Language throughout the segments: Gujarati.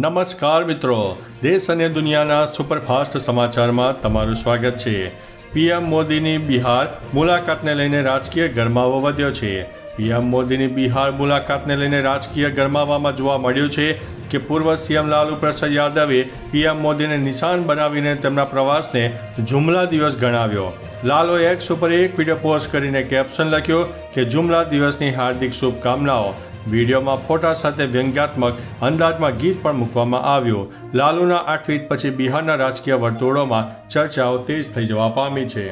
નમસ્કાર મિત્રો, દેશ અને દુનિયાના સુપરફાસ્ટ સમાચારમાં તમારું સ્વાગત છે। પીએમ મોદીની બિહાર મુલાકાતને લઈને રાજકીય ગરમાવો વધ્યો છે। પીએમ મોદીની બિહાર મુલાકાતને લઈને રાજકીય ગરમાવામાં જોવા મળ્યું છે કે પૂર્વ સીએમ લાલુ પ્રસાદ યાદવે પીએમ મોદીને નિશાન બનાવીને તેમના પ્રવાસને જુમલા દિવસ ગણાવ્યો। લાલુએ એક્સ ઉપર એક વિડીયો પોસ્ટ કરીને કેપ્શન લખ્યો કે જુમલા દિવસની હાર્દિક શુભકામનાઓ। વિડીયોમાં ફોટા સાથે વ્યંગ્યાત્મક અંદાજમાં ગીત પણ મૂકવામાં આવ્યું। લાલુના આ ટ્વીટ પછી બિહારના રાજકીય વર્તુળોમાં ચર્ચાઓ તેજ થઈ જવા પામી છે।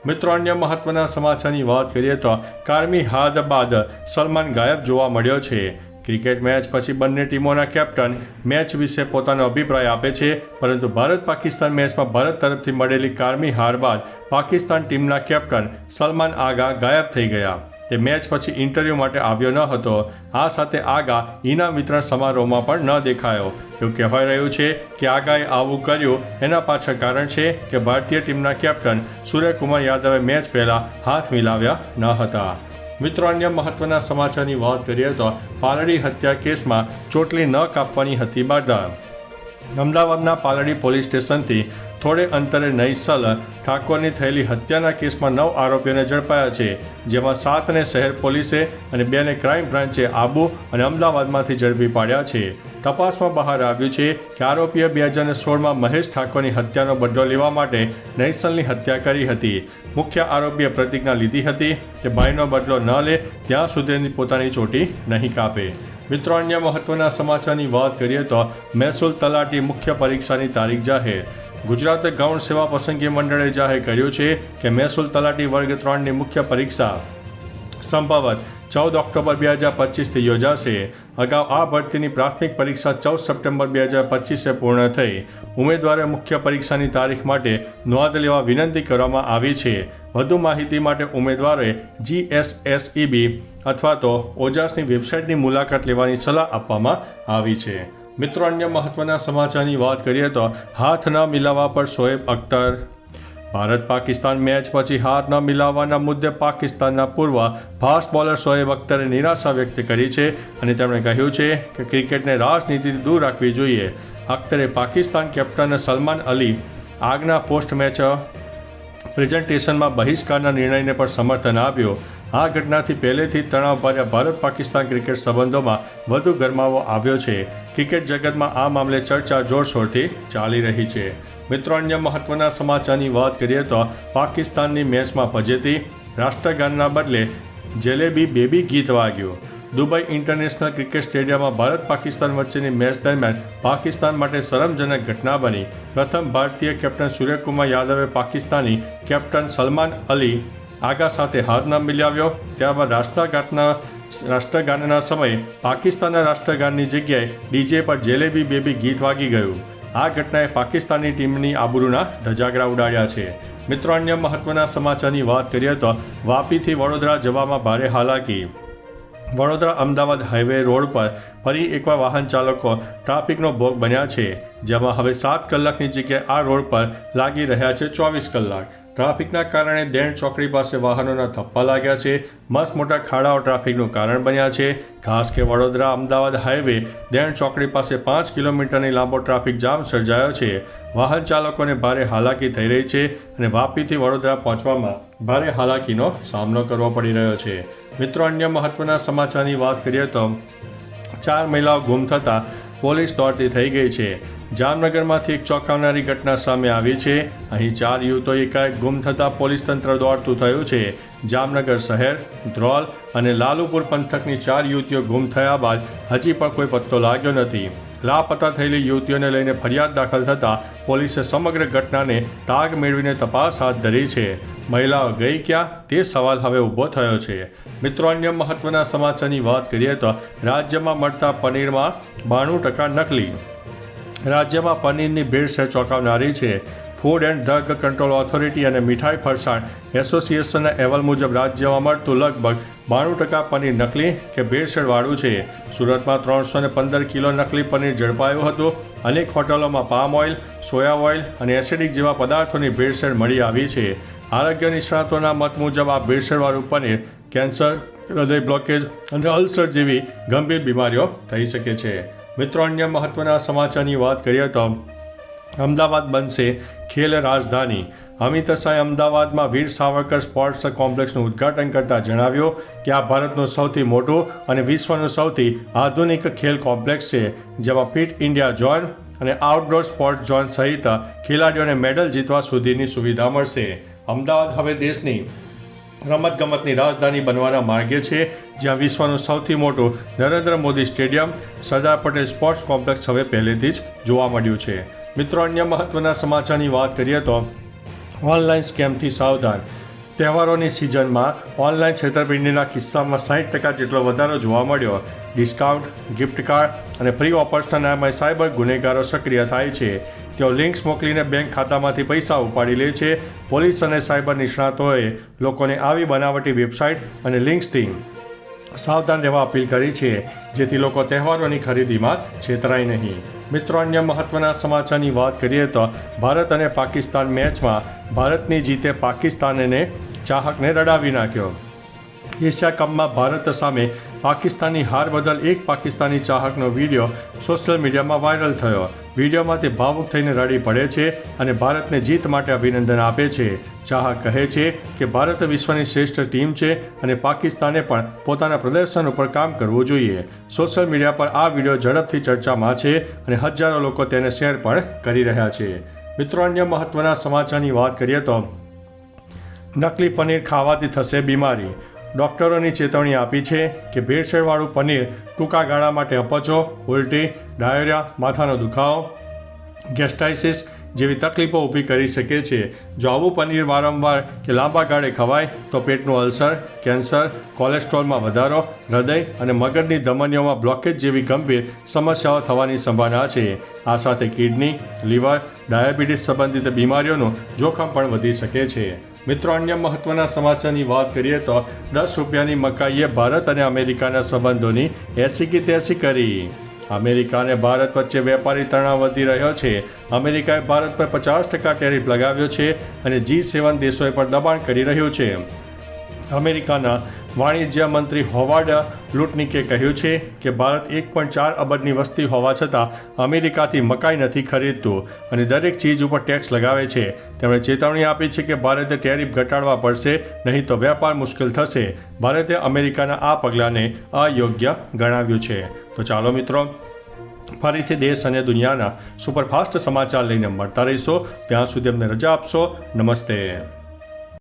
મિત્રો, અન્ય મહત્વના સમાચારની વાત કરીએ તો કારમી હાર બાદ સલમાન ગાયબ જોવા મળ્યો છે। ક્રિકેટ મેચ પછી બંને ટીમોના કેપ્ટન મેચ વિશે પોતાનો અભિપ્રાય આપે છે, પરંતુ ભારત પાકિસ્તાન મેચમાં ભારત તરફથી મળેલી કારમી હાર બાદ પાકિસ્તાન ટીમના કેપ્ટન સલમાન આગા ગાયબ થઈ ગયા। તે મેચ પછી ઇન્ટરવ્યૂ માટે આવ્યો ન હતો। આ સાથે આગા ઇનામ વિતરણ સમારોહમાં પણ ન દેખાયો। એવું કહેવાય રહ્યું છે કે આગાએ આવું કર્યું એના પાછળ કારણ છે કે ભારતીય ટીમના કેપ્ટન સૂર્યકુમાર યાદવે મેચ પહેલાં હાથ મિલાવ્યા ન હતા। મિત્રો, અન્ય મહત્વના સમાચારની વાત કરીએ તો પાલડી હત્યા કેસમાં ચોટલી ન કાપવાની હતી બાધા। અમદાવાદના પાલડી પોલીસ સ્ટેશનથી થોડે અંતરે નૈસલ ઠાકોરની થયેલી હત્યાના કેસમાં 9 આરોપીઓને ઝડપાયા છે, જેમાં 7ને શહેર પોલીસે અને 2ને ક્રાઇમ બ્રાન્ચે આબુ અને અમદાવાદમાંથી ઝડપી પાડ્યા છે। તપાસમાં બહાર આવ્યું છે કે આરોપીએ 2016માં મહેશ ઠાકોરની હત્યાનો બદલો લેવા માટે નૈસલની હત્યા કરી હતી। મુખ્ય આરોપીએ પ્રતિજ્ઞા લીધી હતી કે ભાઈનો બદલો ન લે ત્યાં સુધી પોતાની ચોટી નહીં કાપે। મિત્રો, અન્ય મહત્વના સમાચારની વાત કરીએ તો મહેસૂલ તલાટી મુખ્ય પરીક્ષાની તારીખ જાહેર। ગુજરાત ગૌણ સેવા પસંદગી મંડળે જાહેર કર્યું છે કે મહેસૂલ તલાટી વર્ગ 3ની મુખ્ય પરીક્ષા સંભવત 14 ઓક્ટોબર 2025થી યોજાશે। અગાઉ આ ભરતીની પ્રાથમિક પરીક્ષા 14 સપ્ટેમ્બર 2025 પૂર્ણ થઈ। ઉમેદવારે મુખ્ય પરીક્ષાની તારીખ માટે નોંધ લેવા વિનંતી કરવામાં આવી છે। વધુ માહિતી માટે ઉમેદવારે GSSEB અથવા તો ઓજાસની વેબસાઇટની મુલાકાત લેવાની સલાહ આપવામાં આવી છે। મિત્રો, અન્ય મહત્વના સમાચારની વાત કરીએ તો હાથ ન મિલાવવા પર શોએબ અખ્તર। ભારત પાકિસ્તાન મેચ પછી હાથ ન મિલાવવાના મુદ્દે પાકિસ્તાનના પૂર્વ ફાસ્ટ બોલર શોએબ અખ્તરે નિરાશા વ્યક્ત કરી છે અને તેમણે કહ્યું છે કે ક્રિકેટને રાજનીતિથી દૂર રાખવી જોઈએ। અખ્તરે પાકિસ્તાન કેપ્ટન સલમાન અલી આગના પોસ્ટ મેચ પ્રેઝન્ટેશનમાં બહિષ્કારના નિર્ણયને પણ સમર્થન આપ્યું। આ ઘટનાથી પહેલેથી તણાવભર્યા ભારત પાકિસ્તાન ક્રિકેટ સંબંધોમાં વધુ ગરમાવો આવ્યો છે। ક્રિકેટ જગતમાં આ મામલે ચર્ચા જોરશોરથી ચાલી રહી છે। મિત્રો, અન્ય મહત્વના સમાચારની વાત કરીએ તો પાકિસ્તાનની મેચમાં ફજેતી, રાષ્ટ્રગાનના બદલે જલેબી બેબી ગીત વાગ્યું। દુબઈ ઇન્ટરનેશનલ ક્રિકેટ સ્ટેડિયમમાં ભારત પાકિસ્તાન વચ્ચેની મેચ દરમિયાન પાકિસ્તાન માટે શરમજનક ઘટના બની। પ્રથમ ભારતીય કેપ્ટન સૂર્યકુમાર યાદવે પાકિસ્તાની કેપ્ટન સલમાન અલી આગા સાથે હાથ ન મિલાવ્યો। ત્યારબાદ રાષ્ટ્રગાનના સમયે પાકિસ્તાનના રાષ્ટ્રગાનની જગ્યાએ ડીજે પર જલેબી બેબી ગીત વાગી ગયું। આ ઘટનાએ પાકિસ્તાની ટીમની આબરૂના ધજાગરા ઉડાડ્યા છે। મિત્રો, અન્ય મહત્વના સમાચારની વાત કરીએ તો વાપીથી વડોદરા જવામાં ભારે હાલાકી। વડોદરા અમદાવાદ હાઈવે રોડ પર ફરી એકવાર વાહન ચાલકો ટ્રાફિકનો ભોગ બન્યા છે, જેમાં હવે 7 કલાકની જગ્યાએ આ રોડ પર લાગી રહ્યા છે 24 કલાક। ટ્રાફિકના કારણે દેણ ચોકડી પાસે વાહનોના થપ્પા લાગ્યા છે। મસ્ત મોટા ખાડાઓ ટ્રાફિકનું કારણ બન્યા છે। ખાસ કે વડોદરા અમદાવાદ હાઈવે દેણ ચોકડી પાસે 5 કિલોમીટરની લાંબો ટ્રાફિક જામ સર્જાયો છે। વાહન ચાલકોને ભારે હાલાકી થઈ રહી છે અને વાપીથી વડોદરા પહોંચવામાં ભારે હાલાકીનો સામનો કરવો પડી રહ્યો છે। મિત્રો, અન્ય મહત્વના સમાચારની વાત કરીએ તો 4 મહિલાઓ ગુમ થતાં પોલીસ દોડતી થઈ ગઈ છે। જામનગરમાંથી એક ચોંકાવનારી ઘટના સામે આવી છે। અહીં 4 યુવતો એકાએક ગુમ થતાં પોલીસ તંત્ર દોડતું થયું છે। જામનગર શહેર, ધ્રોલ અને લાલુપુર પંથકની 4 યુવતીઓ ગુમ થયા બાદ હજી પણ કોઈ પત્તો લાગ્યો નથી। લાપતા થયેલી યુવતીઓને લઈને ફરિયાદ દાખલ થતાં પોલીસે સમગ્ર ઘટનાને તાગ મેળવીને તપાસ હાથ ધરી છે। મહિલાઓ ગઈ ક્યાં તે સવાલ હવે ઊભો થયો છે। મિત્રો, અન્ય મહત્વના સમાચારની વાત કરીએ તો રાજ્યમાં મળતા પનીરમાં 92% નકલી। રાજ્યમાં પનીરની ભેળસેળ ચોંકાવનારી છે। Food and drug control authority અને મીઠાઈ ફરસાણ એસોસિએશનના અહેવાલ મુજબ રાજ્યમાં મળતું લગભગ 92% પનીર નકલી કે ભેળસેળવાળું છે। સુરતમાં 315 કિલો નકલી પનીર ઝડપાયું હતું। અનેક હોટલોમાં પામ ઓઇલ, સોયા ઓઇલ અને એસિડિક જેવા પદાર્થોની ભેળસેળ મળી આવી છે। આરોગ્ય નિષ્ણાતોના મત મુજબ આ ભેળસેળવાળું પનીર કેન્સર, હૃદય બ્લોકેજ અને અલ્સર જેવી ગંભીર બીમારીઓ થઈ શકે છે। મિત્રો, અન્ય મહત્વના સમાચારની વાત કરીએ તો અમદાવાદ બનશે ખેલ રાજધાની. અમિત શાહે અમદાવાદમાં વીર સાવરકર સ્પોર્ટ્સ કોમ્પ્લેક્સનું ઉદ્ઘાટન કરતાં જણાવ્યું કે આ ભારતનું સૌથી મોટું અને વિશ્વનું સૌથી આધુનિક ખેલ કોમ્પ્લેક્સ છે, જેમાં ફિટ ઇન્ડિયા ઝોન અને આઉટડોર સ્પોર્ટ્સ ઝોન સહિત ખેલાડીઓને મેડલ જીતવા સુધીની સુવિધા મળશે. અમદાવાદ હવે દેશની રમતગમતની રાજધાની બનવાના માર્ગે છે, જ્યાં વિશ્વનું સૌથી મોટું Narendra Modi stadium Sardar Patel sports complex હવે પહેલેથી જ જોવા મળ્યું છે. મિત્રો, અન્ય મહત્વના સમાચારની વાત કરીએ તો ઓનલાઈન સ્કેમથી સાવધાન. તહેવારોની સિઝનમાં ઓનલાઈન છેતરપિંડીના કિસ્સામાં 60% જેટલો વધારો જોવા મળ્યો. ડિસ્કાઉન્ટ, ગિફ્ટ કાર્ડ અને ફ્રી ઓફર્સના નામે સાયબર ગુનેગારો સક્રિય થાય છે. તેઓ લિંક્સ મોકલીને બેંક ખાતામાંથી પૈસા ઉપાડી લે છે. પોલીસ અને સાયબર નિષ્ણાતોએ લોકોને આવી બનાવટી વેબસાઇટ અને લિંક્સથી સાવધાન રહેવા અપીલ કરી છે, જેથી લોકો તહેવારોની ખરીદીમાં છેતરાય નહીં. મિત્રો, અન્ય મહત્વના સમાચારની વાત કરીએ તો ભારત અને પાકિસ્તાન મેચમાં ભારતની જીતે પાકિસ્તાનને ચાહકને રડાવી નાખ્યો. એશિયા કપમાં ભારત સામે પાકિસ્તાનની હાર બદલ એક પાકિસ્તાની ચાહકનો વિડીયો સોશિયલ મીડિયામાં વાયરલ થયો. વિડીયોમાં તે ભાવુક થઈને રડી પડે છે અને ભારતને જીત માટે અભિનંદન આપે છે. ચાહક કહે છે કે ભારત વિશ્વની શ્રેષ્ઠ ટીમ છે અને પાકિસ્તાને પણ પોતાના પ્રદર્શન ઉપર કામ કરવું જોઈએ. સોશિયલ મીડિયા પર આ વિડીયો ઝડપથી ચર્ચામાં છે અને હજારો લોકો તેને શેર પણ કરી રહ્યા છે. મિત્રો, અન્ય મહત્વના સમાચારની વાત કરીએ તો નકલી પનીર ખાવાથી થશે બીમારી. ડૉક્ટરોની ચેતવણી આપી છે કે ભેળસેળવાળું પનીર ટૂંકા ગાળા માટે અપચો, ઉલટી, ડાયરિયા, માથાનો દુખાવો, ગેસ્ટ્રાઇટિસ જેવી તકલીફો ઊભી કરી શકે છે. જો આવું પનીર વારંવાર કે લાંબા ગાળે ખવાય તો પેટનું અલ્સર, કેન્સર, કોલેસ્ટ્રોલમાં વધારો, હૃદય અને મગજની ધમનીઓમાં બ્લોકેજ જેવી ગંભીર સમસ્યાઓ થવાની સંભાવના છે. આ સાથે કિડની, લીવર, ડાયાબિટીસ સંબંધિત બીમારીઓનું જોખમ પણ વધી શકે છે. મિત્રો, અન્ય મહત્વના સમાચારની વાત કરીએ તો 10 રૂપિયાની મકાઈએ ભારત અને અમેરિકાના સંબંધોની 80 કે 83 કરી. અમેરિકા અને ભારત વચ્ચે વેપારી તણાવ વધી રહ્યો છે. અમેરિકાએ ભારત પર 50% ટેરિફ લગાવ્યો છે અને G7 દેશોએ પર દબાણ કરી રહ્યું છે. અમેરિકાના વાણિજ્ય મંત્રી હોવાર્ડ લુટનિકે કહ્યું છે કે ભારત 1.4 અબજની વસ્તી હોવા છતાં અમેરિકાથી મકાઈ નથી ખરીદતું અને દરેક ચીજ ઉપર ટેક્સ લગાવે છે. તેમણે ચેતવણી આપી છે કે ભારતે ટેરિફ ઘટાડવા પડશે, નહીં તો વેપાર મુશ્કેલ થશે. ભારતે અમેરિકાના આ પગલાંને અયોગ્ય ગણાવ્યું છે. તો ચાલો મિત્રો, ફરીથી દેશ અને દુનિયાના સુપરફાસ્ટ સમાચાર લઈને મળતા રહીશો. ત્યાં સુધી અમને રજા આપશો. નમસ્તે.